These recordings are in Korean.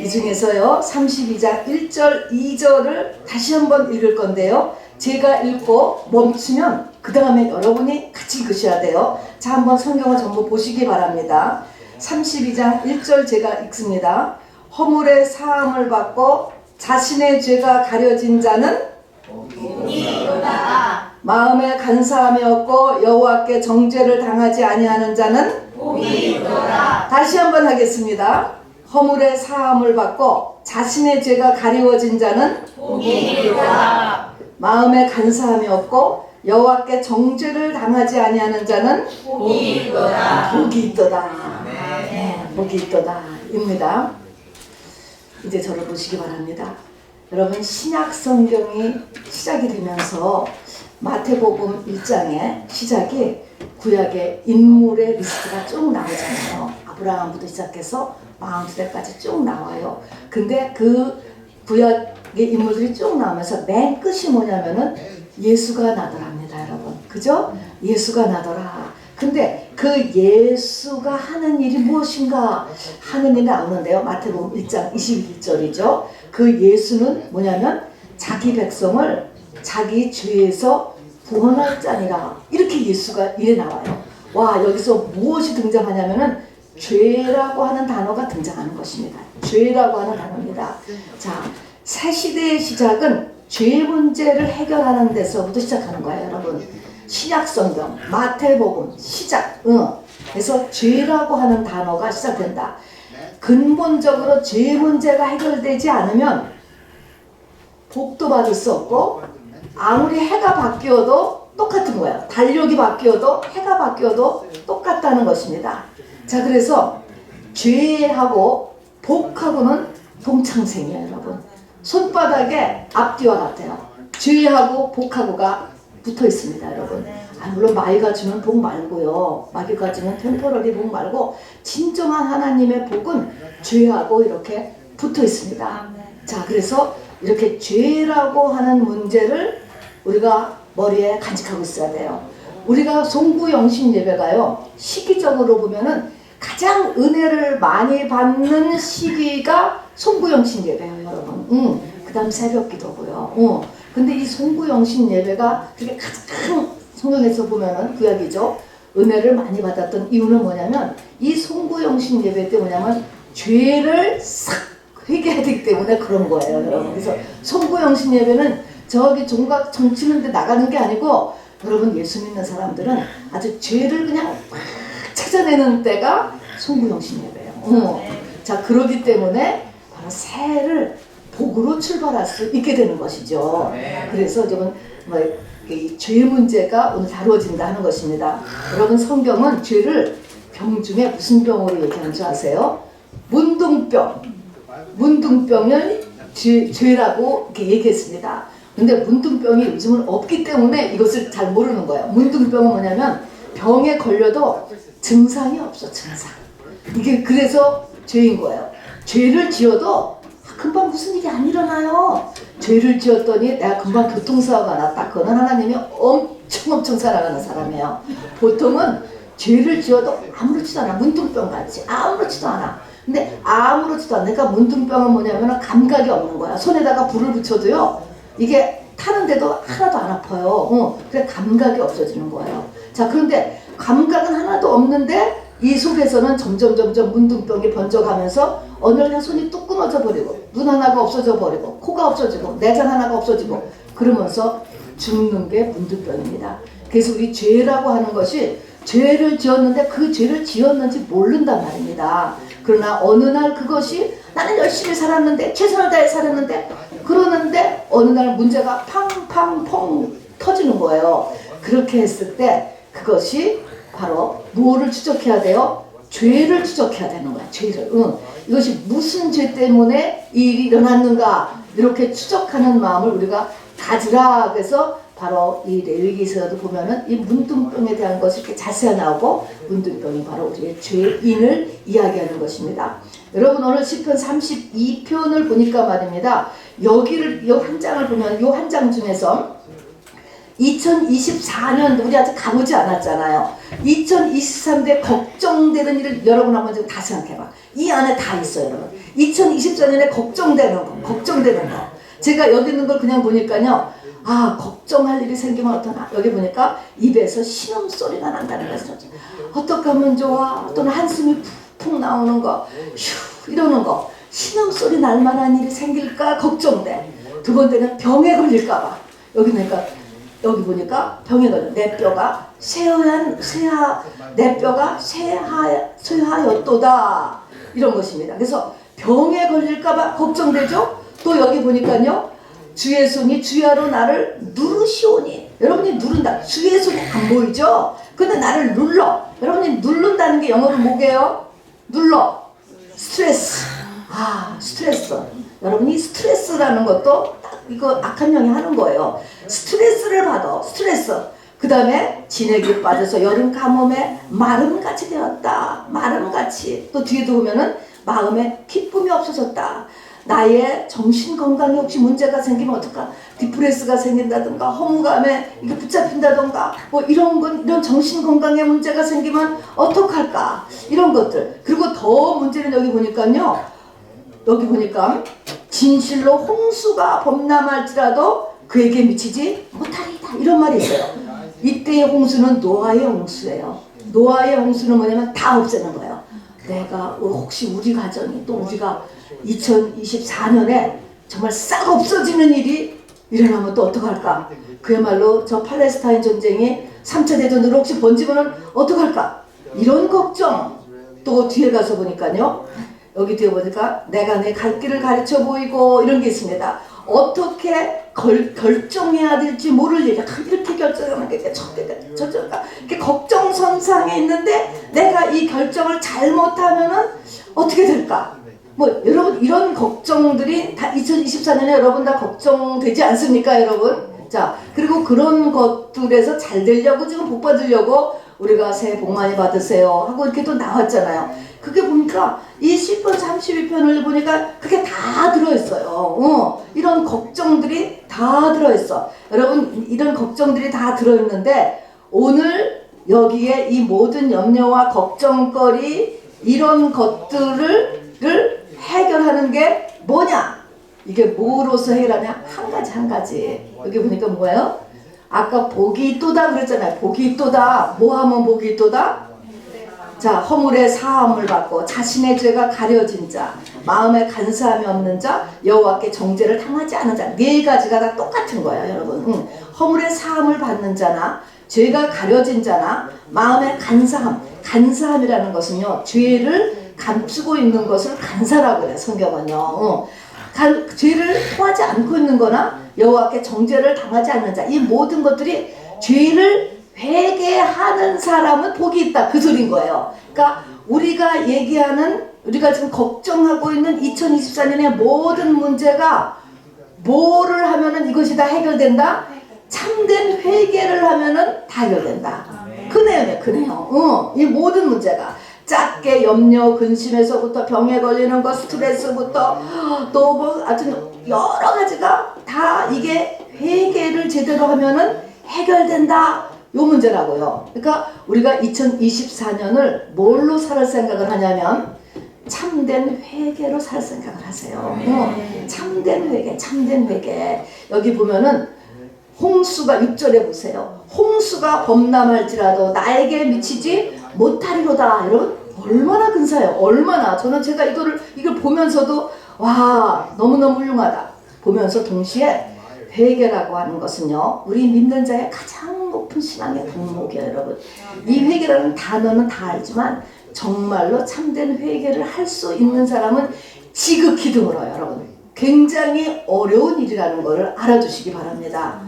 이 중에서요 32장 1절 2절을 다시 한번 읽을 건데요. 제가 읽고 멈추면 그 다음에 여러분이 같이 읽으셔야 돼요. 자, 한번 성경을 전부 보시기 바랍니다. 32장 1절 제가 읽습니다. 허물의 사함을 받고 자신의 죄가 가려진 자는 복이 있도다. 마음에 간사함이 없고 여호와께 정죄를 당하지 아니하는 자는 복이 있도다. 다시 한번 하겠습니다. 허물의 사함을 받고 자신의 죄가 가리워진 자는 복이 있도다. 마음에 간사함이 없고 여호와께 정죄를 당하지 아니하는 자는 복이 있도다. 복이 있도다. 네, 복이 있도다. 입니다. 이제 저를 보시기 바랍니다. 여러분, 신약 성경이 시작이 되면서 마태복음 1장의 시작이 구약의 인물의 리스트가 쭉 나오잖아요. 아브라함부터 시작해서 마음수대까지 쭉 나와요. 근데 그 구약의 인물들이 쭉 나오면서 맨 끝이 뭐냐면은 예수가 나더랍니다, 여러분. 그죠? 예수가 나더라. 근데 그 예수가 하는 일이 무엇인가 하는 일이 나오는데요. 마태복음 1장 21절이죠. 그 예수는 뭐냐면 자기 백성을 자기 죄에서 구원할 자니라. 이렇게 예수가 이래 나와요. 와, 여기서 무엇이 등장하냐면은 죄라고 하는 단어가 등장하는 것입니다. 죄라고 하는 단어입니다. 자, 새 시대의 시작은 죄 문제를 해결하는 데서부터 시작하는 거예요, 여러분. 신약 성경, 마태복음, 시작. 그래서 죄라고 하는 단어가 시작된다. 근본적으로 죄 문제가 해결되지 않으면 복도 받을 수 없고 아무리 해가 바뀌어도 똑같은 거예요. 달력이 바뀌어도 해가 바뀌어도 똑같다는 것입니다. 자, 그래서 죄하고 복하고는 동창생이에요, 여러분. 손바닥에 앞뒤와 같아요. 죄하고 복하고가 붙어 있습니다, 여러분. 물론 마귀가 주는 복 말고요. 마귀가 주는 템포러리 복 말고 진정한 하나님의 복은 죄하고 이렇게 붙어 있습니다. 자, 그래서 이렇게 죄라고 하는 문제를 우리가 머리에 간직하고 있어야 돼요. 우리가 송구영신 예배가요, 시기적으로 보면은 가장 은혜를 많이 받는 시기가 송구영신 예배예요, 여러분. 그 다음 새벽 기도고요. 근데 이 송구영신 예배가 그게 가장 성경에서 보면은 구약이죠. 은혜를 많이 받았던 이유는 뭐냐면 이 송구영신 예배 때 뭐냐면 죄를 싹 회개해야 되기 때문에 그런 거예요, 여러분. 그래서 송구영신 예배는 저기 종각 점치는데 나가는 게 아니고 여러분, 예수 믿는 사람들은 아주 죄를 그냥 막 찾아내는 때가 송구영신 예배예요. 자, 그러기 때문에 바로 새해를 복으로 출발할 수 있게 되는 것이죠. 그래서 저는 죄 문제가 오늘 다루어진다 하는 것입니다. 여러분, 성경은 죄를 병 중에 무슨 병으로 얘기하는 줄 아세요? 문둥병. 문둥병을 죄라고 이렇게 얘기했습니다. 근데 문둥병이 요즘은 없기 때문에 이것을 잘 모르는 거예요. 문둥병은 뭐냐면 병에 걸려도 증상이 없어, 증상. 이게 그래서 죄인 거예요. 죄를 지어도 금방 무슨 일이 안 일어나요. 죄를 지었더니 내가 금방 교통사고가 났다. 그거는 하나님이 엄청 사랑하는 사람이에요. 보통은 죄를 지어도 아무렇지도 않아. 문둥병 같이 아무렇지도 않아. 근데 아무렇지도 않아. 그러니까 문둥병은 뭐냐면 감각이 없는 거야. 손에다가 불을 붙여도요, 이게 타는데도 하나도 안 아파요. 그래, 감각이 없어지는 거예요. 자, 그런데 감각은 하나도 없는데 이 속에서는 점점 문둥병이 번져가면서 어느 날 손이 뚝 끊어져 버리고 눈 하나가 없어져 버리고 코가 없어지고 내장 하나가 없어지고 그러면서 죽는 게 문둥병입니다. 그래서 우리 죄라고 하는 것이 죄를 지었는데 그 죄를 지었는지 모른단 말입니다. 그러나 어느 날 그것이 나는 열심히 살았는데 최선을 다해 살았는데 그러는데 어느 날 문제가 팡팡 터지는 거예요. 그렇게 했을 때 그것이 바로 무엇을 추적해야 돼요? 죄를 추적해야 되는 거야. 죄를. 이것이 무슨 죄 때문에 이 일이 일어났는가 이렇게 추적하는 마음을 우리가 가지라. 그래서 바로 이 레위기서도 보면은 이 문둥병에 대한 것이 이렇게 자세히 나오고 문둥병이 바로 우리의 죄인을 이야기하는 것입니다. 여러분, 오늘 시편 32편을 보니까 말입니다. 여기를 이 한 장을 보면 이 한 장 중에서 2024년 우리 아직 가보지 않았잖아요. 2023대 걱정되는 일을 여러분 한번 좀 다시 생각해봐. 이 안에 다 있어요, 여러분. 2024년에 걱정되는 거. 제가 여기 있는 걸 그냥 보니까요. 아, 걱정할 일이 생기면 어떠나. 여기 보니까 입에서 신음소리가 난다는 거죠. 어떻게 하면 좋아? 또는 한숨이 푹푹 나오는 거. 휴, 이러는 거. 신음소리 날 만한 일이 생길까 걱정돼. 두 번째는 병에 걸릴까 봐. 여기 보니까 병에 걸려. 내 뼈가 쇠하였도다. 이런 것입니다. 그래서 병에 걸릴까 봐 걱정되죠? 또 여기 보니까요. 주의 손이 주야로 나를 누르시오니. 여러분이 누른다. 주의 손이 안 보이죠? 근데 나를 눌러. 여러분이 누른다는 게 영어로 뭐게요? 눌러. 스트레스. 아, 스트레스. 여러분이 스트레스라는 것도 딱 이거 악한 영이 하는 거예요. 스트레스를 받아. 스트레스. 그 다음에 진액이 빠져서 여름 가뭄에 마름같이 되었다. 마름같이. 또 뒤에도 보면은 마음에 기쁨이 없어졌다. 나의 정신건강에 혹시 문제가 생기면 어떨까? 디프레스가 생긴다든가 허무감에 이게 붙잡힌다든가 뭐 이런 정신건강에 문제가 생기면 어떡할까? 이런 것들. 그리고 더 문제는 여기 보니까요. 여기 보니까 진실로 홍수가 범람할지라도 그에게 미치지 못하리이다. 이런 말이 있어요. 이때의 홍수는 노아의 홍수예요. 노아의 홍수는 뭐냐면 다 없애는 거예요. 내가 혹시 우리 가정이 또 우리가 2024년에 정말 싹 없어지는 일이 일어나면 또 어떡할까? 그야말로 저 팔레스타인 전쟁이 3차 대전으로 혹시 번지면 어떡할까? 이런 걱정. 또 뒤에 가서 보니까요. 여기 뒤에 보니까 내가 내 갈 길을 가르쳐 보이고 이런 게 있습니다. 어떻게 결정해야 될지 모를 일. 이렇게 결정하면 저쪽가 이렇게 걱정선상에 있는데 내가 이 결정을 잘못하면은 어떻게 될까? 뭐 여러분 이런 걱정들이 다 2024년에 여러분 다 걱정되지 않습니까, 여러분? 자, 그리고 그런 것들에서 잘 되려고 지금 복 받으려고 우리가 새해 복 많이 받으세요 하고 이렇게 또 나왔잖아요. 그게 보니까 이 10편 32편을 보니까 그게 다 들어있어요. 이런 걱정들이 다 들어있어. 여러분 이런 걱정들이 다 들어있는데 오늘 여기에 이 모든 염려와 걱정거리 이런 것들을 해결하는 게 뭐냐? 이게 뭐로서 해결하냐? 한 가지. 여기 보니까 뭐예요? 아까 복이 있도다 그랬잖아요. 복이 있도다. 뭐 하면 복이 있도다? 자, 허물의 사함을 받고 자신의 죄가 가려진 자, 마음에 간사함이 없는 자, 여호와께 정죄를 당하지 않은 자. 네 가지가 다 똑같은 거예요, 여러분. 허물의 사함을 받는 자나 죄가 가려진 자나 마음의 간사함. 간사함이라는 것은요, 죄를 감추고 있는 것을 간사라고 해요, 성경은요. 죄를 토하지 않고 있는 거나 여호와께 정죄를 당하지 않는 자. 이 모든 것들이 죄를 회개하는 사람은 복이 있다. 그 소리인 거예요. 그러니까 우리가 지금 걱정하고 있는 2024년의 모든 문제가 뭐를 하면은 이것이 다 해결된다? 참된 회개를 하면은 다 해결된다. 그 내용이에요, 그 내용. 이 모든 문제가. 작게 염려, 근심에서부터 병에 걸리는 것, 스트레스부터 또 뭐 하여튼 여러 가지가 다 이게 회개를 제대로 하면은 해결된다. 요 문제라고요. 그러니까 우리가 2024년을 뭘로 살 생각을 하냐면 참된 회개로 살 생각을 하세요. 참된 회개. 여기 보면은 홍수가 6절에 보세요. 홍수가 범람할지라도 나에게 미치지 못하리로다. 여러분 얼마나 근사해요. 얼마나. 저는 제가 이걸 보면서도 와 너무너무 훌륭하다. 보면서 동시에 회개라고 하는 것은요. 우리 믿는 자의 가장 높은 신앙의 덕목이에요, 여러분. 이 회개라는 단어는 다 알지만 정말로 참된 회개를 할 수 있는 사람은 지극히 드물어요, 여러분. 굉장히 어려운 일이라는 것을 알아두시기 바랍니다.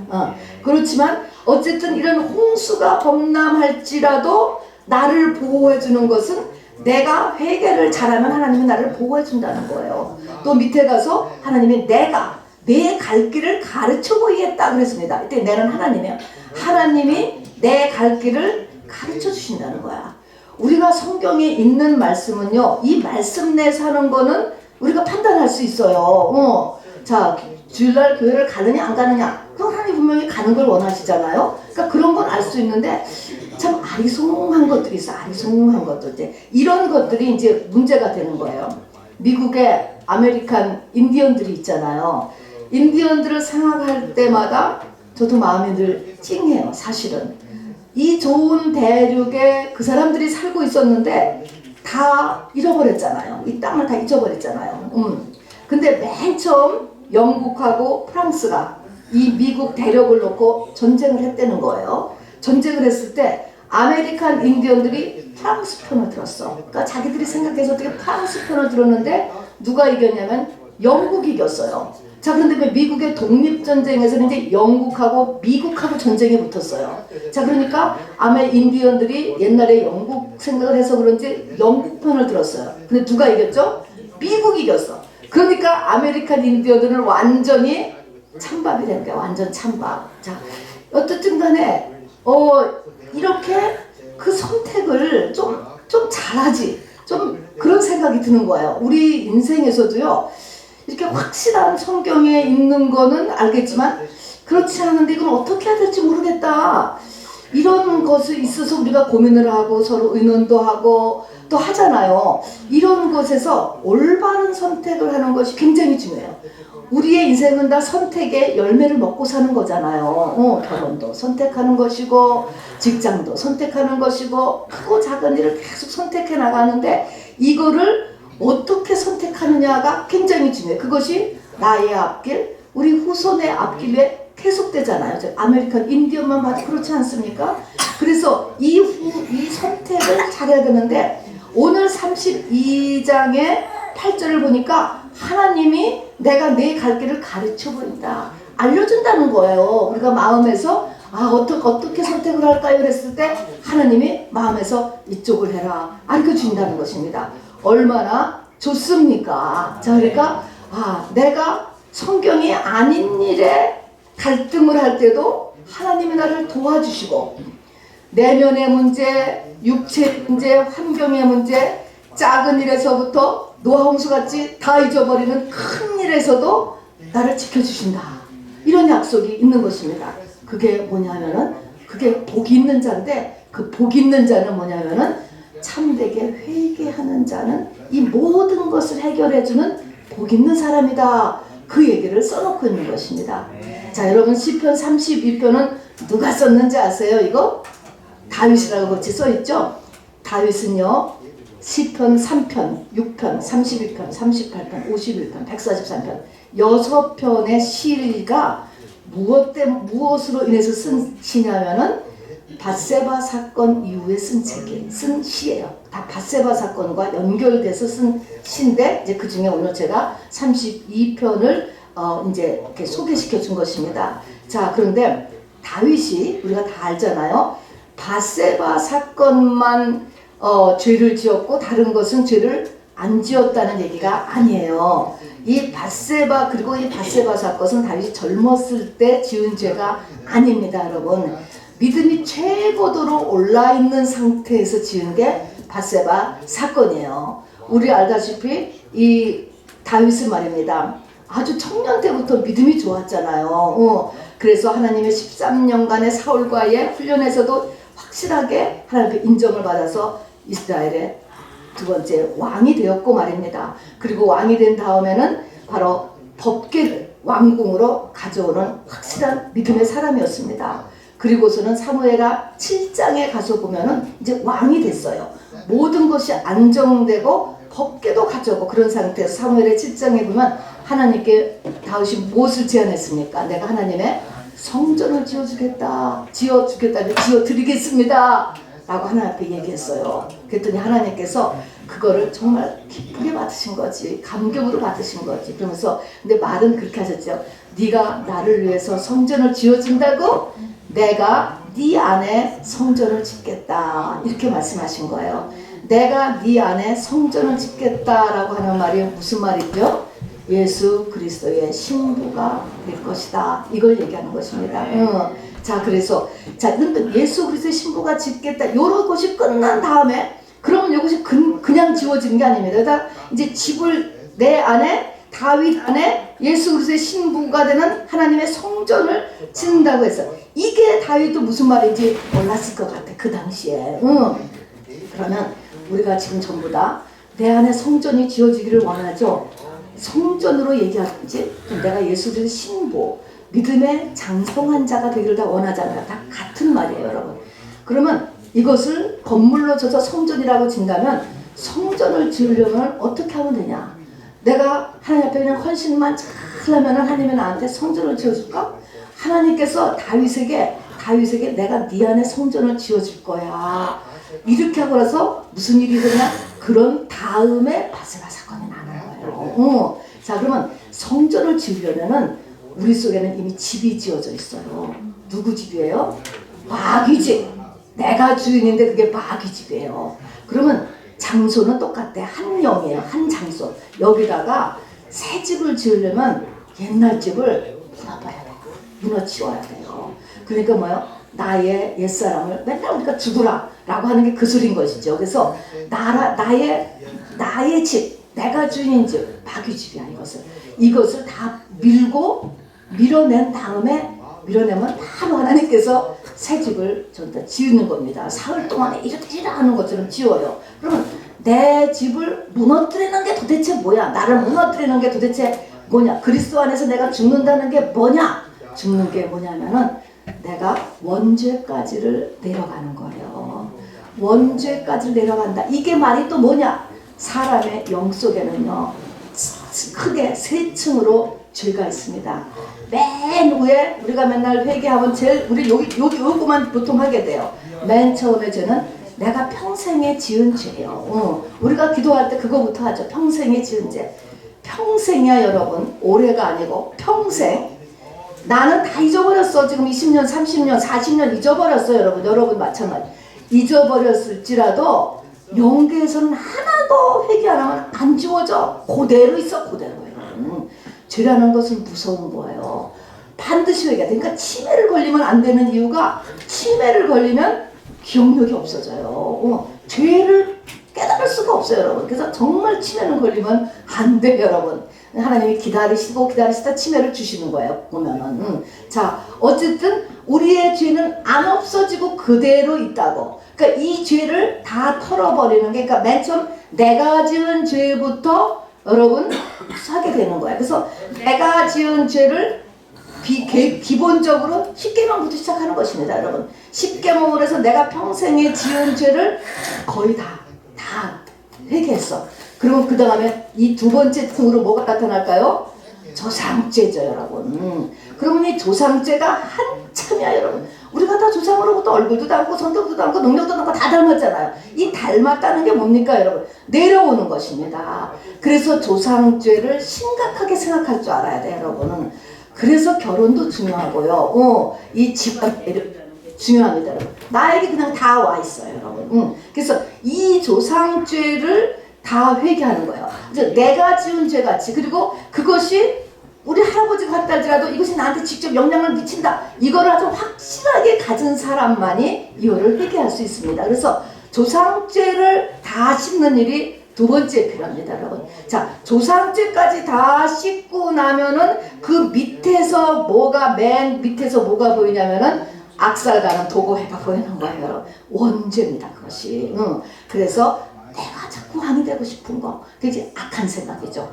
그렇지만 어쨌든 이런 홍수가 범람할지라도 나를 보호해주는 것은 내가 회개를 잘하면 하나님이 나를 보호해준다는 거예요. 또 밑에 가서 하나님이 내가 내 갈 길을 가르쳐 보이겠다 그랬습니다. 이때 내는 하나님이에요. 하나님이 내 갈 길을 가르쳐 주신다는 거야. 우리가 성경에 있는 말씀은요, 이 말씀 내에서 하는 거는 우리가 판단할 수 있어요. 자, 주일날 교회를 가느냐 안 가느냐 그건 하나님 분명히 가는 걸 원하시잖아요. 그러니까 그런 건 알 수 있는데 참 아리송한 것들이 있어. 아리송한 것들 이제 이런 것들이 이제 문제가 되는 거예요. 미국의 아메리칸 인디언들이 있잖아요. 인디언들을 생각할 때마다 저도 마음이 늘 찡해요. 사실은 이 좋은 대륙에 그 사람들이 살고 있었는데 다 잃어버렸잖아요. 이 땅을 다 잊어버렸잖아요. 근데 맨 처음 영국하고 프랑스가 이 미국 대륙을 놓고 전쟁을 했다는 거예요. 전쟁을 했을 때 아메리칸 인디언들이 프랑스 편을 들었어. 그러니까 자기들이 생각해서 어떻게 프랑스 편을 들었는데 누가 이겼냐면 영국이 이겼어요. 자, 그런데 왜 미국의 독립전쟁에서는 이제 영국하고 미국하고 전쟁이 붙었어요. 자, 그러니까 아메 인디언들이 옛날에 영국 생각을 해서 그런지 영국 편을 들었어요. 근데 누가 이겼죠? 미국이 이겼어. 그러니까 아메리칸 인디언들은 완전히 찬밥이 되는 거야. 완전 찬밥. 자, 어쨌든 간에 이렇게 그 선택을 좀 잘하지. 좀 그런 생각이 드는 거예요. 우리 인생에서도요. 이렇게 확실한 성경에 있는 거는 알겠지만 그렇지 않은데 이건 어떻게 해야 될지 모르겠다. 이런 것에 있어서 우리가 고민을 하고 서로 의논도 하고 또 하잖아요. 이런 것에서 올바른 선택을 하는 것이 굉장히 중요해요. 우리의 인생은 다 선택의 열매를 먹고 사는 거잖아요. 결혼도 선택하는 것이고 직장도 선택하는 것이고 크고 작은 일을 계속 선택해 나가는데 이거를 어떻게 선택하느냐가 굉장히 중요해요. 그것이 나의 앞길, 우리 후손의 앞길에 계속되잖아요. 아메리칸 인디언만 봐도 그렇지 않습니까? 그래서 이 선택을 잘해야 되는데 오늘 32장의 8절을 보니까 하나님이 내가 내 갈 길을 가르쳐 버린다. 알려준다는 거예요. 우리가 마음에서 어떻게 선택을 할까요? 그랬을 때 하나님이 마음에서 이쪽을 해라. 알려준다는 것입니다. 얼마나 좋습니까? 자, 그러니까 내가 성경이 아닌 일에 갈등을 할 때도 하나님이 나를 도와주시고 내면의 문제, 육체의 문제, 환경의 문제, 작은 일에서부터 노하홍수같이 다 잊어버리는 큰 일에서도 나를 지켜주신다. 이런 약속이 있는 것입니다. 그게 뭐냐면은 그게 복이 있는 자인데 그 복이 있는 자는 뭐냐면은 참되게 회개하는 자는 이 모든 것을 해결해주는 복 있는 사람이다. 그 얘기를 써놓고 있는 것입니다. 자, 여러분 시편 32편은 누가 썼는지 아세요? 이거? 다윗이라고 같이 써있죠? 다윗은요 시편 3편, 6편, 32편, 38편, 51편, 143편 6편의 시가 무엇으로 인해서 쓴 시냐면은 밧세바 사건 이후에 쓴 시예요. 다 밧세바 사건과 연결돼서 쓴 시인데 이제 그 중에 오늘 제가 32편을 이제 이렇게 소개시켜 준 것입니다. 자, 그런데 다윗이 우리가 다 알잖아요. 밧세바 사건만 죄를 지었고 다른 것은 죄를 안 지었다는 얘기가 아니에요. 이 밧세바 그리고 이 밧세바 사건은 다윗이 젊었을 때 지은 죄가 아닙니다, 여러분. 믿음이 최고도로 올라있는 상태에서 지은 게 밧세바 사건이에요. 우리 알다시피 이 다윗은 말입니다. 아주 청년 때부터 믿음이 좋았잖아요. 그래서 하나님의 13년간의 사울과의 훈련에서도 확실하게 하나님께 인정을 받아서 이스라엘의 두 번째 왕이 되었고 말입니다. 그리고 왕이 된 다음에는 바로 법궤를 왕궁으로 가져오는 확실한 믿음의 사람이었습니다. 그리고서는 사무엘하 7장에 가서 보면은 이제 왕이 됐어요. 모든 것이 안정되고 법궤도 가져오고 그런 상태에서 사무엘의 7장에 보면 하나님께 다윗이 무엇을 제안했습니까? 내가 하나님의 성전을 지어드리겠습니다 라고 하나님 앞에 얘기했어요. 그랬더니 하나님께서 그거를 정말 기쁘게 받으신 거지, 감격으로 받으신 거지. 그러면서 근데 말은 그렇게 하셨죠. 네가 나를 위해서 성전을 지어준다고 내가 네 안에 성전을 짓겠다, 이렇게 말씀하신 거예요. 내가 네 안에 성전을 짓겠다라고 하는 말이 무슨 말이죠? 예수 그리스도의 신부가 될 것이다, 이걸 얘기하는 것입니다. 자, 그래서 그러니까 예수 그리스도의 신부가 짓겠다, 이런 것이 끝난 다음에 그러면 이것이 그냥 지워지는 게 아닙니다. 그러니까 이제 집을 내 안에 다윗 안에 예수 그리스도의 신부가 되는 하나님의 성전을 짓는다고 했어. 이게 다윗도 무슨 말인지 몰랐을 것 같아 그 당시에. 그러면 우리가 지금 전부 다 내 안에 성전이 지어지기를 원하죠. 성전으로 얘기하든지 내가 예수 그리스도의 신부, 믿음의 장성한 자가 되기를 다 원하잖아요. 다 같은 말이에요, 여러분. 그러면 이것을 건물로 져서 성전이라고 진다면 성전을 지으려면 어떻게 하면 되냐? 내가 하나님 앞에 그냥 헌신만 잘 하면 하나님은 나한테 성전을 지어줄까? 하나님께서 다윗에게 내가 네 안에 성전을 지어줄 거야. 이렇게 하고 나서 무슨 일이 되냐? 그런 다음에 바세바 사건이 나는 거예요. 자, 그러면 성전을 지으려면은 우리 속에는 이미 집이 지어져 있어요. 누구 집이에요? 마귀 집. 내가 주인인데 그게 마귀 집이에요. 그러면 장소는 똑같대. 한 영이에요. 한 장소. 여기다가 새 집을 지으려면 옛날 집을 무너버려야 돼요. 무너치워야 돼요. 그러니까 뭐요? 나의 옛사람을 맨날 우리가 죽으라 라고 하는 게 그 소리인 것이죠. 그래서 나의 집, 내가 주인인 집, 마귀 집이야. 이것을 다 밀어낸 다음에 밀어내면 바로 하나님께서 새 집을 전부 다 지으는 겁니다. 사흘 동안에 이렇다 하는 것처럼 지어요. 그러면 내 집을 무너뜨리는 게 도대체 뭐야? 나를 무너뜨리는 게 도대체 뭐냐? 그리스도 안에서 내가 죽는다는 게 뭐냐? 죽는 게 뭐냐면은 내가 원죄까지를 내려가는 거예요. 원죄까지 내려간다. 이게 말이 또 뭐냐? 사람의 영 속에는요, 크게 세 층으로 죄가 있습니다. 맨 위에 우리가 맨날 회개하면 제일 우리 요거만 보통 하게 돼요. 맨 처음에 죄는 내가 평생에 지은 죄예요. 우리가 기도할 때 그거부터 하죠. 평생에 지은 죄. 평생이야 여러분. 올해가 아니고 평생. 나는 다 잊어버렸어. 지금 20년, 30년, 40년 잊어버렸어 여러분. 여러분 마찬가지. 잊어버렸을지라도 영계에서는 하나도 회개 안 하면 안 지워져. 그대로 있어. 그대로. 죄라는 것은 무서운 거예요. 반드시 회개. 그러니까 치매를 걸리면 안 되는 이유가 치매를 걸리면 기억력이 없어져요. 죄를 깨달을 수가 없어요 여러분. 그래서 정말 치매는 걸리면 안 돼요 여러분. 하나님이 기다리시다 치매를 주시는 거예요 보면은. 자, 어쨌든 우리의 죄는 안 없어지고 그대로 있다고. 그러니까 이 죄를 다 털어버리는 게, 그러니까 맨 처음 내가 지은 죄부터 여러분 하게 되는 거예요. 그래서 내가 지은 죄를 기본적으로 10계명부터 시작하는 것입니다 여러분. 10계명으로 해서 내가 평생에 지은 죄를 거의 다 회개했어. 그러면 그 다음에 이 두 번째 층으로 뭐가 나타날까요? 조상죄죠 여러분. 그러면 이 조상죄가 한참이야 여러분. 우리가 다 조상으로부터 얼굴도 닮고 성격도 닮고 능력도 닮고 다 닮았잖아요. 이 닮았다는 게 뭡니까 여러분? 내려오는 것입니다. 그래서 조상죄를 심각하게 생각할 줄 알아야 돼요 여러분. 그래서 결혼도 중요하고요. 이 집안 중요합니다 여러분. 나에게 그냥 다 와 있어요 여러분. 그래서 이 조상죄를 다 회개하는 거예요. 이제 내가 지은 죄같이. 그리고 그것이 우리 할아버지가 했다 할지라도 이것이 나한테 직접 영향을 미친다. 이거를 아주 확실하게 가진 사람만이 이거를 회개할 수 있습니다. 그래서 조상죄를 다 씻는 일이 두 번째 필요합니다 여러분. 자, 조상죄까지 다 씻고 나면은 그 밑에서 맨 밑에서 뭐가 보이냐면은 악살가는 도고해가 보이는 거예요 여러분. 원죄입니다 그것이. 그래서 내가 자꾸 왕이 되고 싶은 거, 그게 악한 생각이죠.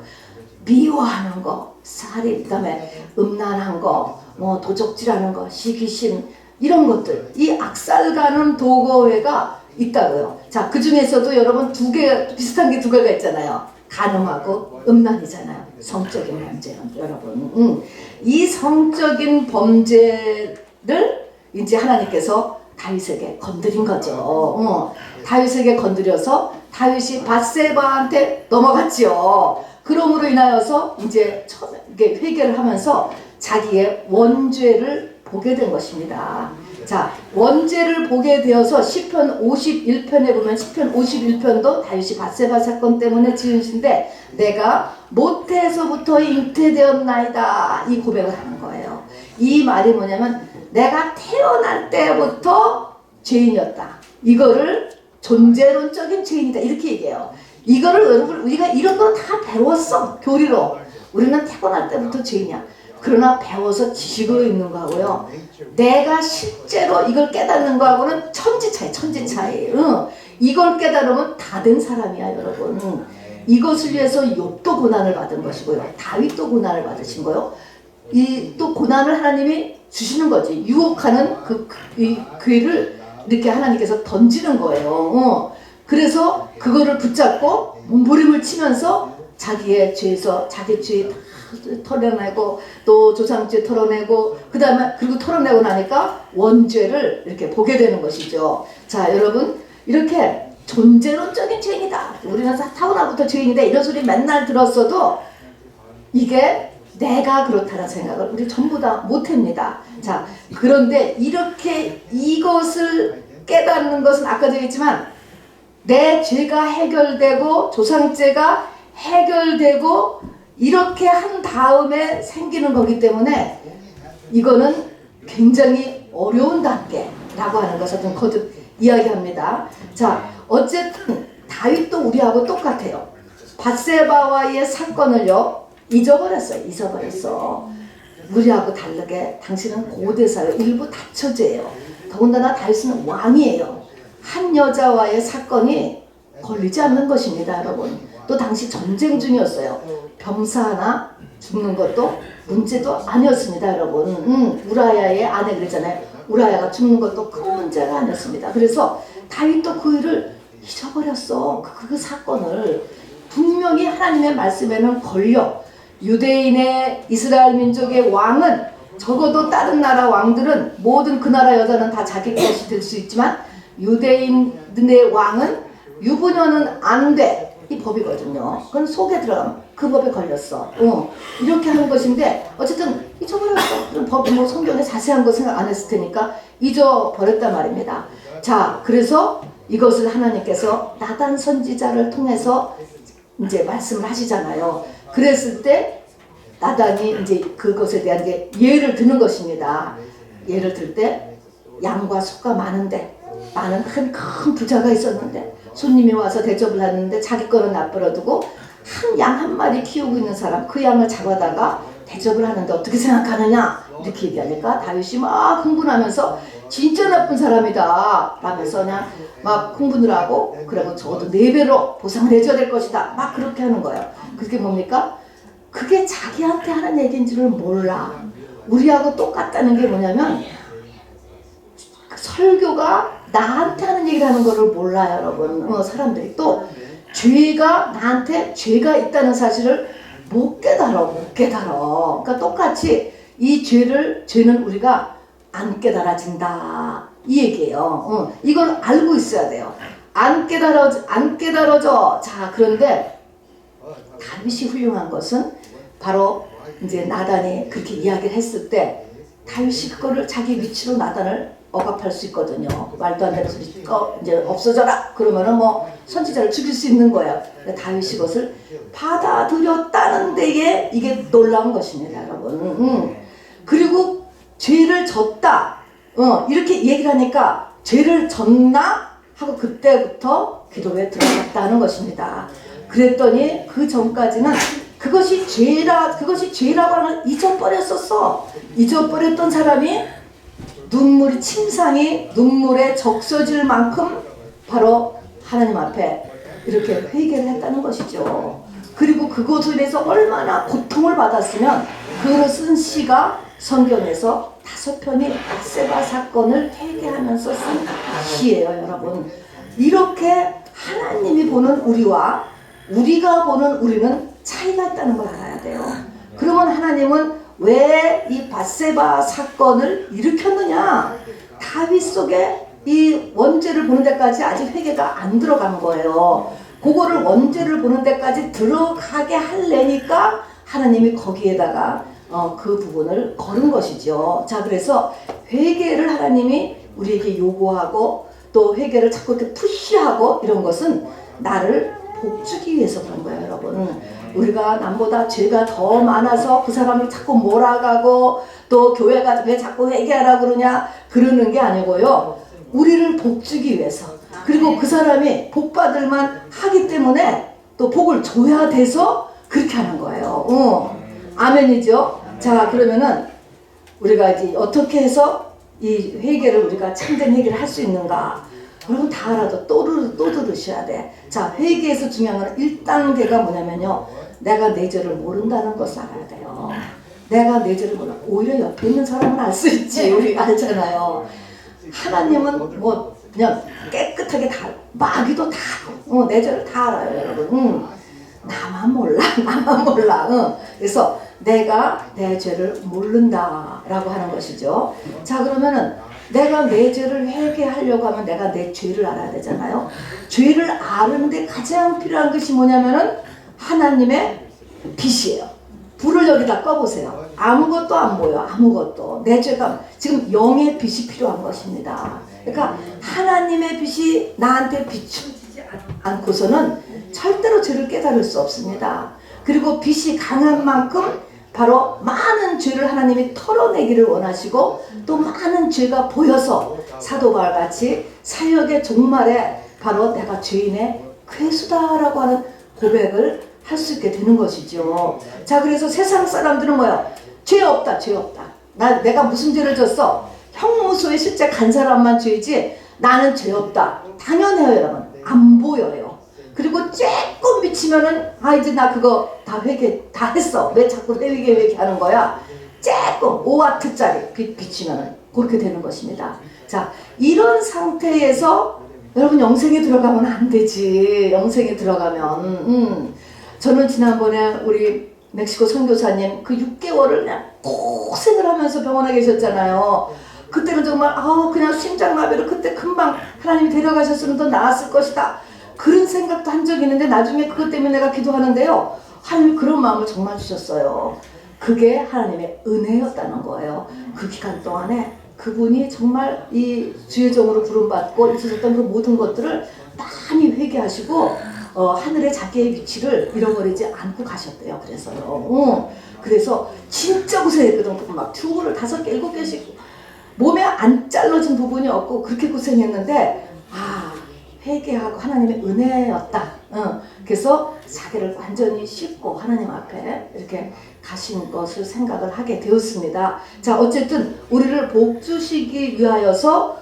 미워하는 거, 살인, 그다음에 음란한 거, 뭐 도적질하는 거, 시기심 이런 것들, 이 악살가는 도고회가 있다고요. 자, 그 중에서도 여러분 비슷한 게 두 개가 있잖아요. 간음하고 음란이잖아요. 성적인 범죄 여러분. 이 성적인 범죄를 이제 하나님께서 다윗에게 건드린 거죠. 다윗에게 건드려서 다윗이 밧세바한테 넘어갔지요. 그러므로 인하여서 이제 회개를 하면서 자기의 원죄를 보게 된 것입니다. 자, 원죄를 보게 되어서 시편 51편에 보면 시편 51편도 다윗이 밧세바 사건 때문에 지은 시인데 내가 모태에서부터 잉태되었나이다 이 고백을 하는 거예요. 이 말이 뭐냐면 내가 태어날 때부터 죄인이었다. 이거를 존재론적인 죄인이다 이렇게 얘기해요. 이거를 여러분 우리가 이런 거 다 배웠어 교리로. 우리는 태어날 때부터 죄인이야. 그러나 배워서 지식으로 있는 거하고요, 내가 실제로 이걸 깨닫는 거하고는 천지 차이, 천지 차이. 이걸 깨달으면 다 된 사람이야, 여러분. 이것을 위해서 욥도 고난을 받은 것이고요, 다윗도 고난을 받으신 거요. 이 또 고난을 하나님이 주시는 거지. 유혹하는 이 괴를 이렇게 하나님께서 던지는 거예요. 그래서 그거를 붙잡고 몸부림을 치면서 자기의 죄에서 자기 죄 털어내고 또 조상죄 털어내고 그 다음에 그리고 털어내고 나니까 원죄를 이렇게 보게 되는 것이죠. 자, 여러분, 이렇게 존재론적인 죄인이다, 우리는 타고나부터 죄인이다, 이런 소리 맨날 들었어도 이게 내가 그렇다는 생각을 우리 전부 다 못합니다. 자, 그런데 이렇게 이것을 깨닫는 것은 아까도 얘기했지만 내 죄가 해결되고 조상죄가 해결되고 이렇게 한 다음에 생기는 거기 때문에 이거는 굉장히 어려운 단계라고 하는 것을 좀 거듭 이야기합니다. 자, 어쨌든 다윗도 우리하고 똑같아요. 밧세바와의 사건을요 잊어버렸어. 우리하고 다르게 당신은 고대사예요. 일부 다처제예요. 더군다나 다윗은 왕이에요. 한 여자와의 사건이 걸리지 않는 것입니다, 여러분. 또 당시 전쟁 중이었어요. 병사 하나 죽는 것도 문제도 아니었습니다, 여러분. 우라야의 아내 그랬잖아요. 우라야가 죽는 것도 큰 문제가 아니었습니다. 그래서 다윗도 그 일을 잊어버렸어. 그 사건을. 분명히 하나님의 말씀에는 걸려. 유대인의 이스라엘 민족의 왕은 적어도 다른 나라 왕들은 모든 그 나라 여자는 다 자기 것이 될 수 있지만 유대인의 왕은 유부녀는 안 돼. 이 법이거든요. 그건 속에 들어가면 그 법에 걸렸어. 이렇게 하는 것인데 어쨌든 잊어버렸어. 법, 뭐 성경에 자세한 거 생각 안 했을 테니까 잊어버렸단 말입니다. 자, 그래서 이것을 하나님께서 나단 선지자를 통해서 이제 말씀을 하시잖아요. 그랬을 때 나단이 이제 그것에 대한 게 예를 드는 것입니다. 예를 들 때 양과 소가 많은데 많은 큰 부자가 있었는데 손님이 와서 대접을 하는데 자기 거는 놔버려두고 한 양 한 마리 키우고 있는 사람, 그 양을 잡아다가 대접을 하는데 어떻게 생각하느냐 이렇게 얘기하니까 다윗이 막 흥분하면서 진짜 나쁜 사람이다 라면서 그냥 막 흥분을 하고 그러면 적어도 4배로 보상을 해줘야 될 것이다 막 그렇게 하는 거예요. 그게 뭡니까? 그게 자기한테 하는 얘기인지를 몰라. 우리하고 똑같다는 게 뭐냐면 설교가 나한테 하는 얘기를 하는 거를 몰라요, 여러분. 사람들이 또 죄가 나한테 죄가 있다는 사실을 못 깨달아. 그러니까 똑같이 이 죄는 우리가 안 깨달아진다 이 얘기예요. 이걸 알고 있어야 돼요. 안 깨달아져. 자, 그런데 다윗이 훌륭한 것은 바로 이제 나단이 그렇게 이야기를 했을 때 다윗이 그거를 자기 위치로 나단을 억압할 수 있거든요. 말도 안 되는 소리 이제 없어져라 그러면은 뭐 선지자를 죽일 수 있는 거예요. 다윗이 그것을 받아들였다는 데에 이게 놀라운 것입니다, 여러분. 그리고 죄를 졌다 이렇게 얘기를 하니까 죄를 졌나 하고 그때부터 기도에 들어갔다는 것입니다. 그랬더니 그 전까지는 그것이 죄라고 하는 잊어버렸었어. 잊어버렸던 사람이 눈물이 침상이 눈물에 적셔질 만큼 바로 하나님 앞에 이렇게 회개를 했다는 것이죠. 그리고 그것에 대해서 얼마나 고통을 받았으면 그걸 쓴 시가 성경에서 5편이 밧세바 사건을 회개하면서 쓴 시예요, 여러분. 이렇게 하나님이 보는 우리와 우리가 보는 우리는 차이가 있다는 걸 알아야 돼요. 그러면 하나님은 왜 이 밧세바 사건을 일으켰느냐? 다윗 속에 이 원죄를 보는 데까지 아직 회개가 안 들어간 거예요. 그거를 원죄를 보는 데까지 들어가게 하려니까 하나님이 거기에다가 그 부분을 걸은 것이죠. 자, 그래서 회개를 하나님이 우리에게 요구하고 또 회개를 자꾸 이렇게 푸시하고 이런 것은 나를 복주기 위해서 그런 거예요, 여러분. 우리가 남보다 죄가 더 많아서 그 사람을 자꾸 몰아가고 또 교회가 왜 자꾸 회개하라 그러냐 그러는 게 아니고요. 우리를 복주기 위해서 그리고 그 사람이 복받을만 하기 때문에 또 복을 줘야 돼서 그렇게 하는 거예요. 아멘이죠. 자, 그러면은 우리가 이제 어떻게 해서 이 회개를 우리가 참된 회개를 할 수 있는가? 여러분 다 알아도 또 들으셔야 돼. 자, 회개에서 중요한 건 1단계가 뭐냐면요. 내가 내 죄를 모른다는 것을 알아야 돼요. 내가 내 죄를 몰라. 오히려 옆에 있는 사람은 알 수 있지. 우리 알잖아요. 하나님은 뭐 그냥 깨끗하게 다 마귀도 다 내 죄를 다 알아요, 여러분. 나만 몰라. 그래서 내가 내 죄를 모른다라고 하는 것이죠. 자, 그러면은 내가 내 죄를 회개하려고 하면 내가 내 죄를 알아야 되잖아요. 죄를 아는데 가장 필요한 것이 뭐냐면은 하나님의 빛이에요. 불을 여기다 꺼보세요. 아무것도 안 보여. 아무것도. 내 죄가 지금 영의 빛이 필요한 것입니다. 그러니까 하나님의 빛이 나한테 비추지지 않고서는 절대로 죄를 깨달을 수 없습니다. 그리고 빛이 강한 만큼 바로 많은 죄를 하나님이 털어내기를 원하시고 또 많은 죄가 보여서 사도 바울같이 사역의 종말에 바로 내가 죄인의 괴수다라고 하는 고백을 할 수 있게 되는 것이죠. 자, 그래서 세상 사람들은 뭐야? 죄 없다. 내가 무슨 죄를 졌어? 형무소에 실제 간 사람만 죄지 나는 죄 없다. 당연해요, 여러분. 안 보여요. 그리고 조금 미치면은 이제 나 그거 다 회개 다 했어. 왜 자꾸 회개하는 거야? 조금 5와트짜리 비치면은 그렇게 되는 것입니다. 자, 이런 상태에서 여러분 영생에 들어가면 안 되지. 영생에 들어가면 저는 지난번에 우리 멕시코 선교사님 그 6개월을 그냥 고생을 하면서 병원에 계셨잖아요. 그때는 정말 그냥 심장마비로 그때 금방 하나님이 데려가셨으면 더 나았을 것이다. 그런 생각도 한 적이 있는데 나중에 그것 때문에 내가 기도하는데요. 하나님이 그런 마음을 정말 주셨어요. 그게 하나님의 은혜였다는 거예요. 그 기간 동안에 그분이 정말 이 주의 종으로 부름받고 있으셨던 그 모든 것들을 많이 회개하시고 하늘에 자기의 위치를 잃어버리지 않고 가셨대요. 그래서요. 그래서 진짜 고생했거든. 막 튜브를 5개, 7개씩 몸에 안 잘라진 부분이 없고 그렇게 고생했는데 회개하고 하나님의 은혜였다. 그래서 자기를 완전히 씻고 하나님 앞에 이렇게 가신 것을 생각을 하게 되었습니다. 자, 어쨌든 우리를 복 주시기 위하여서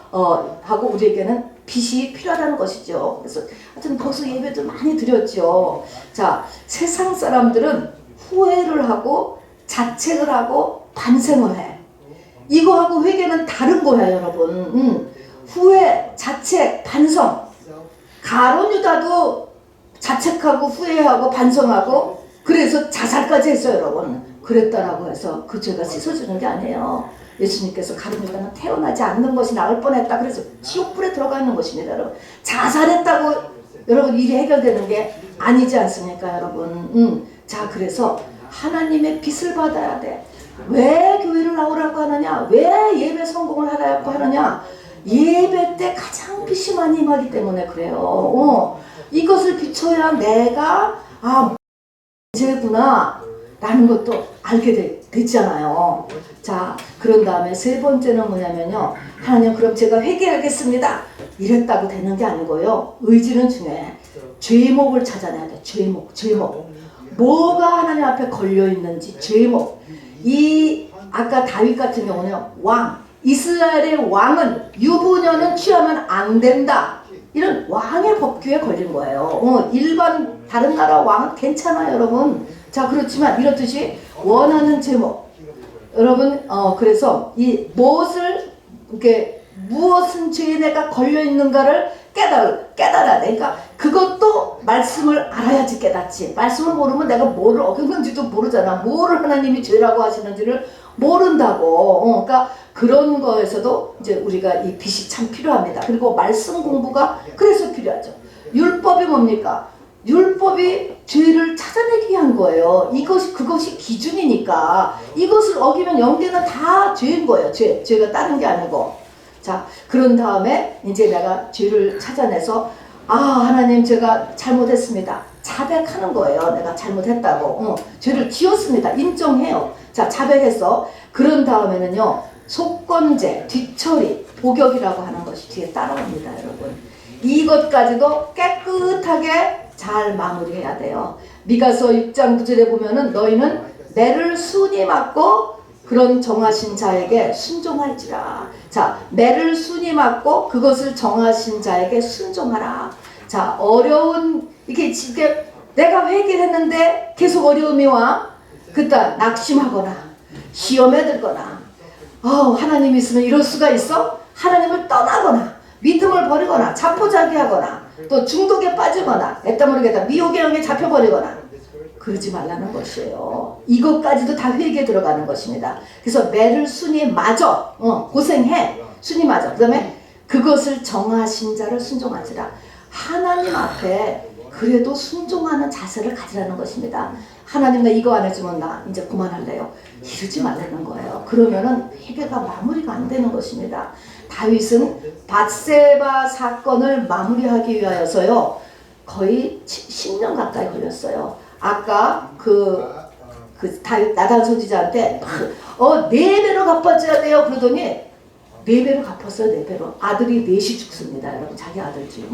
하고 우리에게는 빛이 필요하다는 것이죠. 그래서 하여튼 거기서 예배도 많이 드렸죠. 자, 세상 사람들은 후회를 하고 자책을 하고 반성을 해. 이거하고 회개는 다른 거야, 여러분. 후회, 자책, 반성. 가룟 유다도 자책하고 후회하고 반성하고 그래서 자살까지 했어요, 여러분. 그랬다라고 해서 그 죄가 씻어주는 게 아니에요. 예수님께서 가룟 유다는 태어나지 않는 것이 나을 뻔했다. 그래서 지옥불에 들어가 있는 것입니다, 여러분. 자살했다고 여러분 일이 해결되는 게 아니지 않습니까, 여러분? 자, 그래서 하나님의 빛을 받아야 돼. 왜 교회를 나오라고 하느냐? 왜 예배 성공을 하라고 하느냐? 예배 때 가장 빛이 많이 임하기 때문에 그래요. 이것을 비춰야 내가 문제구나 라는 것도 알게 되잖아요. 자, 그런 다음에 세 번째는 뭐냐면요. 하나님 그럼 제가 회개하겠습니다. 이랬다고 되는 게 아니고요. 의지는 중요해. 죄목을 찾아내야 돼. 죄목. 뭐가 하나님 앞에 걸려있는지 죄목. 아까 다윗 같은 경우는 이스라엘의 왕은 유부녀는 취하면 안 된다. 이런 왕의 법규에 걸린 거예요. 일반 다른 나라 왕은 괜찮아요, 여러분. 자, 그렇지만 이렇듯이 원하는 제목. 여러분, 그래서 이 무엇은 죄에 내가 걸려 있는가를 깨달아야 돼. 그러니까 그것도 말씀을 알아야지 깨닫지. 말씀을 모르면 내가 뭐를 어겼는지도 모르잖아. 뭐를 하나님이 죄라고 하시는지를 모른다고. 그러니까 그런 거에서도 이제 우리가 이 빛이 참 필요합니다. 그리고 말씀 공부가 그래서 필요하죠. 율법이 뭡니까? 율법이 죄를 찾아내기 위한 거예요. 그것이 기준이니까 이것을 어기면 영계는 다 죄인 거예요. 죄가 다른 게 아니고. 자, 그런 다음에 이제 내가 죄를 찾아내서 하나님 제가 잘못했습니다. 자백하는 거예요. 내가 잘못했다고. 죄를 지었습니다. 인정해요. 자, 자백했어. 그런 다음에는요. 속건제, 뒤처리, 복역이라고 하는 것이 뒤에 따라옵니다, 여러분. 이것까지도 깨끗하게 잘 마무리해야 돼요. 미가서 6장 9절에 보면은 너희는 매를 순히 맞고 그런 정하신 자에게 순종할지라. 자, 매를 순히 맞고 그것을 정하신 자에게 순종하라. 자, 어려운 이게 지금 내가 회개했는데 계속 어려움이 와. 그때 낙심하거나 시험에 들거나 하나님 있으면 이럴 수가 있어? 하나님을 떠나거나 믿음을 버리거나 자포자기하거나 또 중독에 빠지거나 애따 모르겠다 미혹의 영에 잡혀버리거나 그러지 말라는 것이에요. 이것까지도 다 회개에 들어가는 것입니다. 그래서 매를 순히 맞아. 고생해. 순히 맞아. 그 다음에 그것을 정하신 자를 순종하지라. 하나님 앞에 그래도 순종하는 자세를 가지라는 것입니다. 하나님 나 이거 안 해주면 나 이제 그만할래요. 이러지 말라는 거예요. 그러면은 회개가 마무리가 안 되는 것입니다. 다윗은 밧세바 사건을 마무리하기 위하여서요. 거의 10년 가까이 걸렸어요. 아까 다윗 나단 선지자한테 4배로 갚아줘야 돼요. 그러더니 4배로 갚았어요. 4배로. 아들이 4이 죽습니다. 여러분 자기 아들 중에.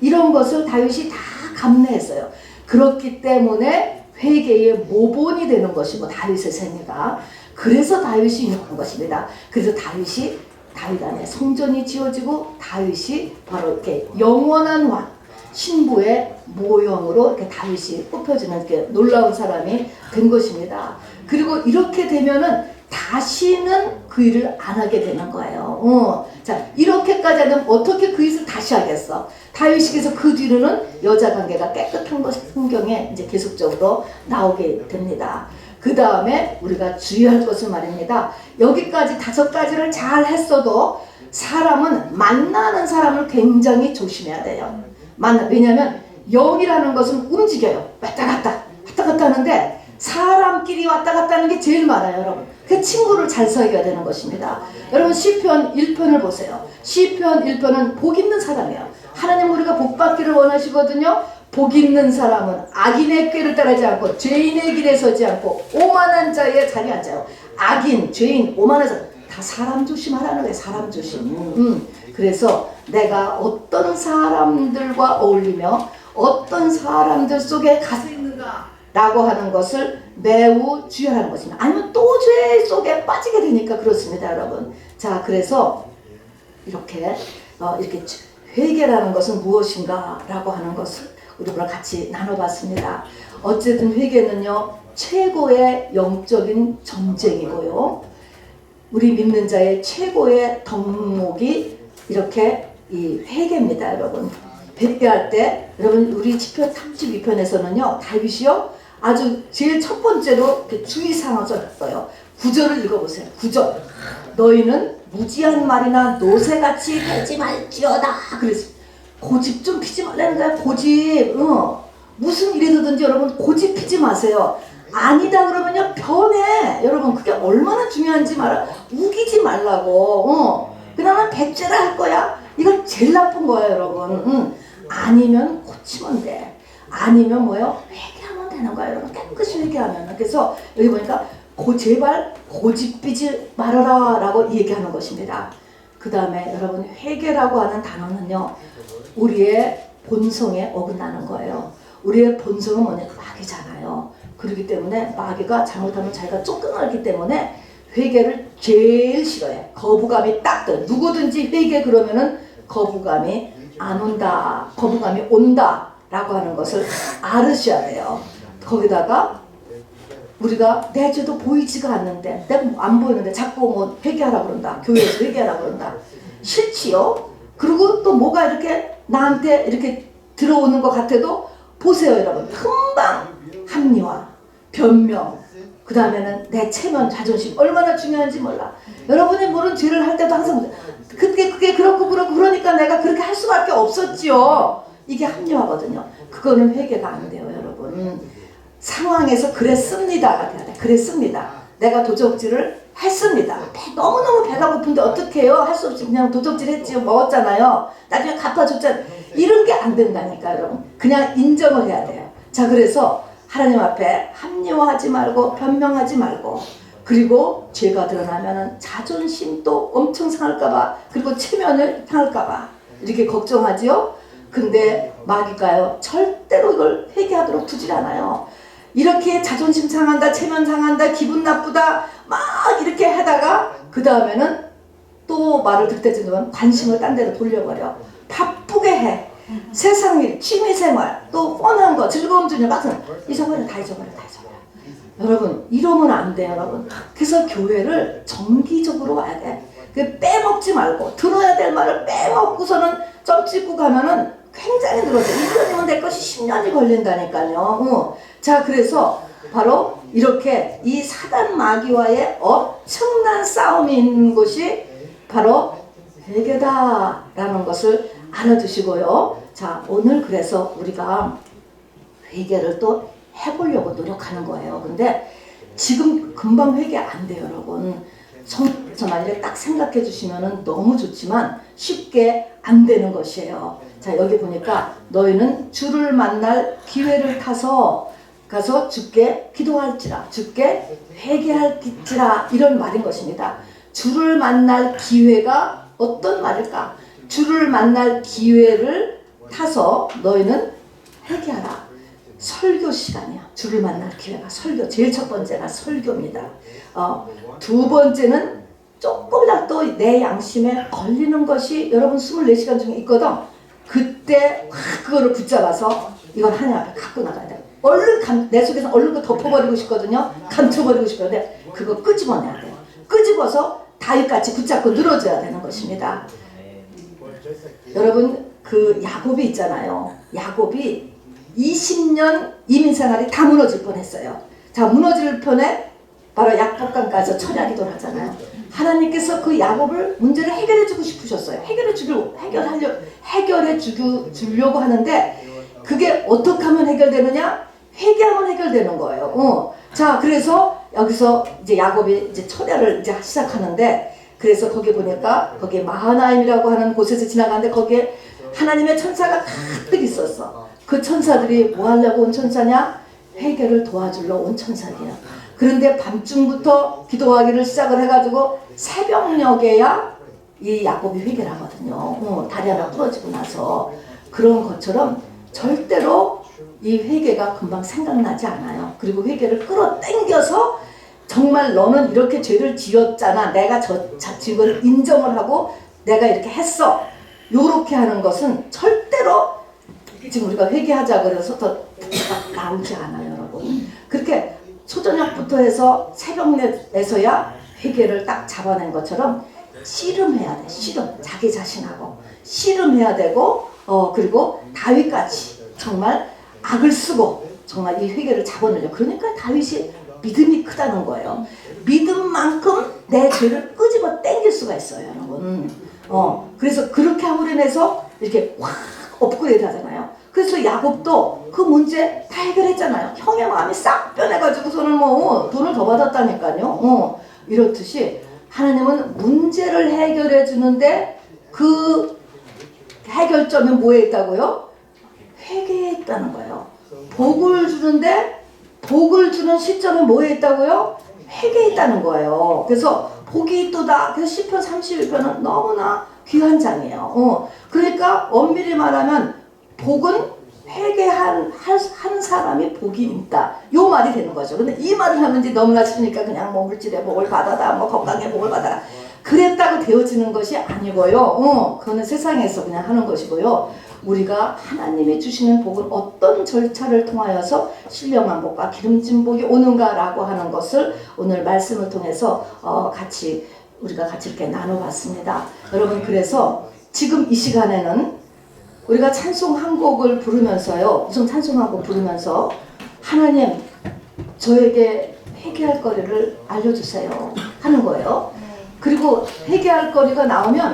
이런 것을 다윗이 다 감내했어요. 그렇기 때문에 회개의 모본이 되는 것이고 다윗의 생애가. 그래서 다윗이 유명한 것입니다. 그래서 다윗 안에 성전이 지어지고 다윗이 바로 이렇게 영원한 왕 신부의 모형으로 이렇게 다윗이 뽑혀지는 이렇게 놀라운 사람이 된 것입니다. 그리고 이렇게 되면은 다시는 그 일을 안 하게 되는 거예요. 자, 이렇게까지 하면 어떻게 그 일을 다시 하겠어? 다윗에게서 그 뒤로는 여자 관계가 깨끗한 것이 성경에 이제 계속적으로 나오게 됩니다. 그 다음에 우리가 주의할 것은 말입니다. 여기까지 5가지를 잘 했어도 사람은 만나는 사람을 굉장히 조심해야 돼요. 왜냐하면 영이라는 것은 움직여요. 왔다 갔다 하는데 사람끼리 왔다 갔다 하는 게 제일 많아요. 여러분 그 친구를 잘 사귀어야 되는 것입니다. 여러분 시편 1편을 보세요. 시편 1편은 복 있는 사람이에요. 하나님 우리가 복 받기를 원하시거든요. 복 있는 사람은 악인의 꾀를 따르지 않고 죄인의 길에 서지 않고 오만한 자의 자리에 앉아요. 악인, 죄인, 오만한 자 다 사람 조심하라는 거예요. 사람 조심. 그래서 내가 어떤 사람들과 어울리며 어떤 사람들 속에 가서 있는가 라고 하는 것을 매우 주의하는 것입니다. 아니면 또 죄 속에 빠지게 되니까 그렇습니다. 여러분. 자, 그래서 이렇게 회개라는 것은 무엇인가 라고 하는 것을 우리가 같이 나눠봤습니다. 어쨌든 회개는요 최고의 영적인 전쟁이고요 우리 믿는 자의 최고의 덕목이 이렇게 이 회개입니다. 여러분 회개할 때 여러분 우리 시편 32편에서는요 다윗이요 아주 제일 첫 번째로 주의사항을 썼어요. 9절을 읽어보세요. 9절 너희는 무지한 말이나 노새같이 되지 말지어다. 그래서 고집 좀 피지 말라는 거야. 고집. 무슨 일이든지 여러분 고집 피지 마세요. 아니다 그러면요 변해. 여러분 그게 얼마나 중요한지 우기지 말라고. 그나마 백제라 할 거야. 이건 제일 나쁜 거야 여러분. 아니면 고치면 돼. 아니면 뭐예요? 회개하면 되는 거야 여러분. 깨끗이 회개하면. 그래서 여기 보니까 제발 고집 피지 말아라 라고 얘기하는 것입니다. 그 다음에 여러분 회개라고 하는 단어는요 우리의 본성에 어긋나는 거예요. 우리의 본성은 뭐냐? 마귀잖아요. 그렇기 때문에 마귀가 잘못하면 자기가 쫓겨나기 때문에 회개를 제일 싫어해. 거부감이 딱 들어. 누구든지 회개 그러면은 거부감이 안 온다. 거부감이 온다 라고 하는 것을 알으셔야 돼요. 거기다가 우리가 내 죄도 보이지가 않는데 내가 안 보이는데 자꾸 뭐 회개하라 그런다. 교회에서 회개하라 그런다. 싫지요? 그리고 또 뭐가 이렇게 나한테 이렇게 들어오는 것 같아도 보세요 여러분. 금방 합리화, 변명, 그 다음에는 내 체면, 자존심 얼마나 중요한지 몰라. 여러분이 모르는 죄를 할 때도 항상 그게 그렇고 그러니까 내가 그렇게 할 수밖에 없었지요. 이게 합리화거든요. 그거는 회개가 안 돼요 여러분. 상황에서 그랬습니다. 그랬습니다. 내가 도적질을 했습니다. 너무너무 배가 고픈데 어떻게 해요? 할 수 없이 그냥 도적질 했지요. 먹었잖아요. 나중에 갚아줬잖아요. 이런 게 안 된다니까 여러분. 그냥 인정을 해야 돼요. 자 그래서 하나님 앞에 합리화하지 말고 변명하지 말고 그리고 죄가 드러나면 자존심도 엄청 상할까봐 그리고 체면을 상할까봐 이렇게 걱정하지요. 근데 마귀가요 절대로 이걸 회개하도록 두질 않아요. 이렇게 자존심 상한다, 체면 상한다, 기분 나쁘다 막 이렇게 하다가 그 다음에는 또 말을 듣때쯤 관심을 딴 데로 돌려버려. 바쁘게 해. 세상 일, 취미생활, 또 뻔한 거, 즐거움 주는 막상 잊어버려, 다 잊어버려, 다 잊어버려. 여러분 이러면 안 돼요, 여러분. 그래서 교회를 정기적으로 와야 돼. 그 빼먹지 말고 들어야 될 말을 빼먹고서는 점 찍고 가면은 굉장히 늘어져. 1년이면 될 것이 10년이 걸린다니까요. 자, 그래서 바로 이렇게 이 사단 마귀와의 엄청난 싸움이 있는 곳이 바로 회개다라는 것을 알아두시고요. 자, 오늘 그래서 우리가 회개를 또 해보려고 노력하는 거예요. 근데 지금 금방 회개 안 돼요, 여러분. 저 만약에 딱 생각해 주시면 너무 좋지만 쉽게 안 되는 것이에요. 자, 여기 보니까 너희는 주를 만날 기회를 타서 가서 주께 기도할지라, 주께 회개할지라, 이런 말인 것입니다. 주를 만날 기회가 어떤 말일까? 주를 만날 기회를 타서 너희는 회개하라. 설교 시간이야. 주를 만날 기회가 설교. 제일 첫 번째가 설교입니다. 두 번째는 조금이라도 내 양심에 걸리는 것이 여러분 24시간 중에 있거든. 그때 확 그거를 붙잡아서 이걸 하나님 앞에 갖고 나가야 돼. 얼른 내 속에서 얼른 덮어버리고 싶거든요. 감춰버리고 싶은데 그거 끄집어내야 돼요. 끄집어서 다윗같이 붙잡고 늘어져야 되는 것입니다. 여러분 그 야곱이 있잖아요. 야곱이 20년 이민생활이 다 무너질 뻔했어요. 자, 무너질 편에 바로 약복강가서 철야기도를 하잖아요. 하나님께서 그 야곱을 문제를 해결해 주고 싶으셨어요. 해결해 주려고 하는데 그게 어떻게 하면 해결되느냐? 회개하면 해결되는 거예요. 자, 그래서 여기서 이제 야곱이 이제 철야를 이제 시작하는데, 그래서 거기 보니까 거기에 마하나임이라고 하는 곳에서 지나가는데 거기에 하나님의 천사가 가득 있었어. 그 천사들이 뭐 하려고 온 천사냐? 회개를 도와주러 온 천사들이야. 그런데 밤중부터 기도하기를 시작을 해가지고 새벽녘에야 이 야곱이 회개를 하거든요. 다리 하나 부러지고 나서. 그런 것처럼 절대로 이 회개가 금방 생각나지 않아요. 그리고 회개를 끌어당겨서 정말 너는 이렇게 죄를 지었잖아. 내가 저 자책을 인정을 하고 내가 이렇게 했어. 요렇게 하는 것은 절대로 지금 우리가 회개하자 그래서 더 나오지 않아요, 여러분. 그렇게 초저녁부터 해서 새벽에서야 회개를 딱 잡아낸 것처럼 씨름해야 돼. 씨름. 자기 자신하고 씨름해야 되고, 그리고 다윗같이 정말 악을 쓰고 정말 이 회개를 잡아내려. 그러니까 다윗이 믿음이 크다는 거예요. 믿음만큼 내 죄를 끄집어 당길 수가 있어요, 여러분. 그래서 그렇게 함으로 인해서 이렇게 확 업그레이드 하잖아요. 그래서 야곱도 그 문제 다 해결했잖아요. 형의 마음이 싹 변해가지고서는 뭐 돈을 더 받았다니까요. 이렇듯이 하나님은 문제를 해결해 주는데 그 해결점이 뭐에 있다고요? 회개에 있다는 거예요. 복을 주는데 복을 주는 시점이 뭐에 있다고요? 회개에 있다는 거예요. 그래서 복이 있도다. 그래서 시편 31편은 너무나 귀한 장이에요. 그러니까 엄밀히 말하면 복은 회개한 사람이 복이 있다. 요 말이 되는 거죠. 근데 이 말을 하면 이제 너무나 싫으니까 그냥 뭐 물질의 복을 받아라, 뭐 건강의 복을 받아라. 그랬다고 되어지는 것이 아니고요. 그거는 세상에서 그냥 하는 것이고요. 우리가 하나님이 주시는 복은 어떤 절차를 통하여서 신령한 복과 기름진 복이 오는가라고 하는 것을 오늘 말씀을 통해서 우리가 같이 이렇게 나눠봤습니다. 여러분, 그래서 지금 이 시간에는 우리가 찬송 한 곡을 부르면서요. 우선 찬송 한 곡 부르면서 하나님 저에게 회개할 거리를 알려주세요 하는 거예요. 그리고 회개할 거리가 나오면